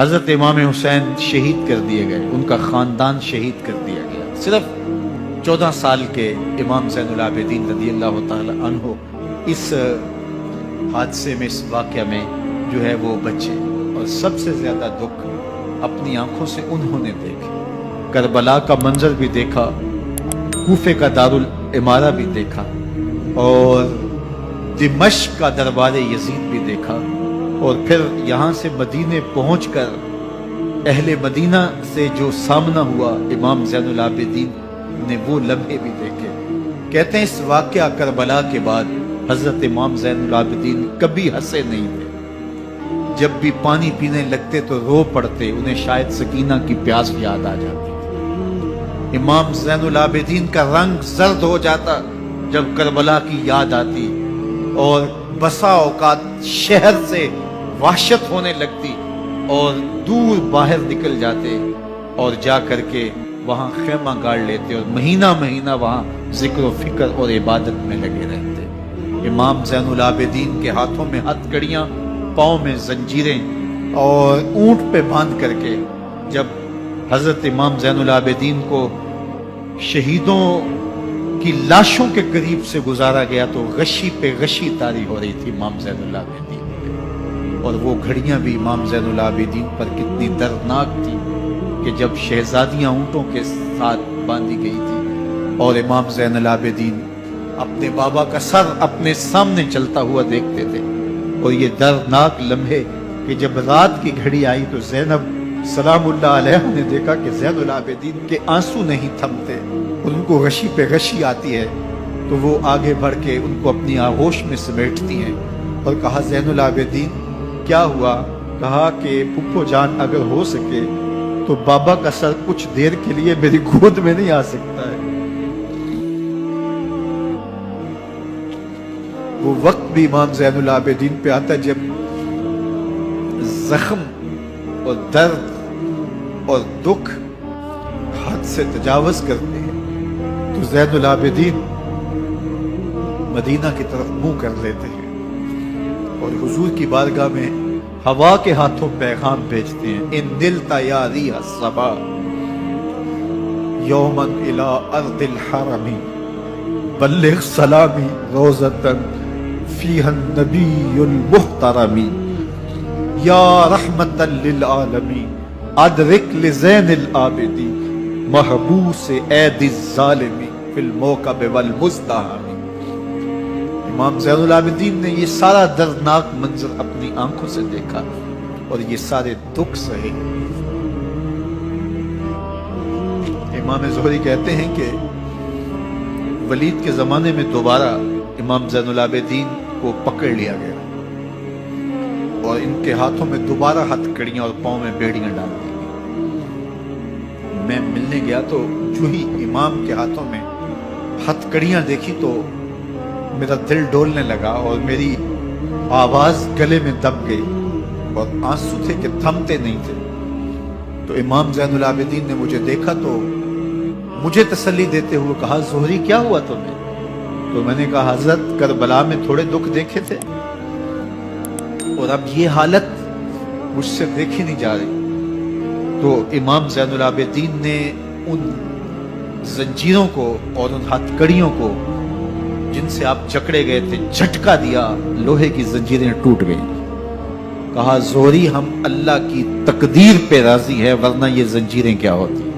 حضرت امام حسین شہید کر دیے گئے، ان کا خاندان شہید کر دیا گیا۔ صرف 14 سال کے امام زین العابدین رضی اللہ تعالی عنہ اس حادثے میں، اس واقعہ میں جو ہے وہ بچے، اور سب سے زیادہ دکھ اپنی آنکھوں سے انہوں نے دیکھے۔ کربلا کا منظر بھی دیکھا، کوفے کا دارالعمارہ بھی دیکھا، اور دمشق کا دربار یزید بھی دیکھا، اور پھر یہاں سے مدینے پہنچ کر اہل مدینہ سے جو سامنا ہوا امام زین العابدین نے وہ لمحے بھی دیکھے۔ کہتے ہیں اس واقعہ کربلا کے بعد حضرت امام زین العابدین کبھی ہنسے نہیں تھے۔ جب بھی پانی پینے لگتے تو رو پڑتے، انہیں شاید سکینہ کی پیاس یاد آ جاتی تھی۔ امام زین العابدین کا رنگ زرد ہو جاتا جب کربلا کی یاد آتی، اور بسا اوقات شہر سے وحشت ہونے لگتی اور دور باہر نکل جاتے اور جا کر کے وہاں خیمہ گاڑ لیتے اور مہینہ مہینہ وہاں ذکر و فکر اور عبادت میں لگے رہتے۔ امام زین العابدین کے ہاتھوں میں ہتھ کڑیاں، پاؤں میں زنجیریں، اور اونٹ پہ باندھ کر کے جب حضرت امام زین العابدین کو شہیدوں کی لاشوں کے قریب سے گزارا گیا تو غشی پہ غشی طاری ہو رہی تھی امام زین العابدین پہ، اور وہ گھڑیاں بھی امام زین العابدین پر کتنی دردناک تھی کہ جب شہزادیاں اونٹوں کے ساتھ باندھی گئی تھی اور امام زین العابدین اپنے بابا کا سر اپنے سامنے چلتا ہوا دیکھتے تھے، اور یہ دردناک لمحے کہ جب رات کی گھڑی آئی تو زینب سلام اللہ علیہ نے دیکھا کہ زین العابدین کے آنسو نہیں تھمتے اور ان کو غشی پہ غشی آتی ہے، تو وہ آگے بڑھ کے ان کو اپنی آغوش میں سمیٹتی ہیں اور کہا زین العابدین کیا ہوا؟ کہا کہ پھپھو جان اگر ہو سکے تو بابا کا سر کچھ دیر کے لیے میری گود میں نہیں آ سکتا ہے۔ وہ وقت بھی امام زین العابدین پہ آتا جب زخم اور درد اور دکھ حد سے تجاوز کرتے ہیں تو زین العابدین مدینہ کی طرف منہ کر لیتے ہیں اور حضور کی بارگاہ میں ہوا کے ہاتھوں پیغام بھیجتے ہیں، ان نلت یا ریح الصبا یوما الی ارض الحرم بلغ سلامی روزتن فیہا النبی المحترم یا رحمتا للعالمین ادرک لزین العابدین محبوس عید الظالمی فی الموکب والمزدحم۔ امام زین العابدین نے یہ سارا دردناک منظر اپنی آنکھوں سے دیکھا اور یہ سارے دکھ سہے۔ امام زہری کہتے ہیں کہ ولید کے زمانے میں دوبارہ امام زین العابدین کو پکڑ لیا گیا اور ان کے ہاتھوں میں دوبارہ ہتھ کڑیاں اور پاؤں میں بیڑیاں ڈال دی گئی۔ میں ملنے گیا تو جو ہی امام کے ہاتھوں میں ہتھ کڑیاں دیکھی تو میرا دل ڈولنے لگا اور میری آواز گلے میں دب گئی اور آنسو تھے کہ تھمتے نہیں تھے۔ تو امام زین العابدین نے مجھے دیکھا تو مجھے تسلی دیتے ہوئے کہا زہری کیا ہوا تمہیں؟ تو میں نے کہا حضرت کربلا میں تھوڑے دکھ دیکھے تھے اور اب یہ حالت مجھ سے دیکھی نہیں جا رہی۔ تو امام زین العابدین نے ان زنجیروں کو اور ان ہتھ کڑیوں کو جن سے آپ جکڑے گئے تھے جھٹکا دیا، لوہے کی زنجیریں ٹوٹ گئیں۔ کہا زہری ہم اللہ کی تقدیر پہ راضی ہے ورنہ یہ زنجیریں کیا ہوتی۔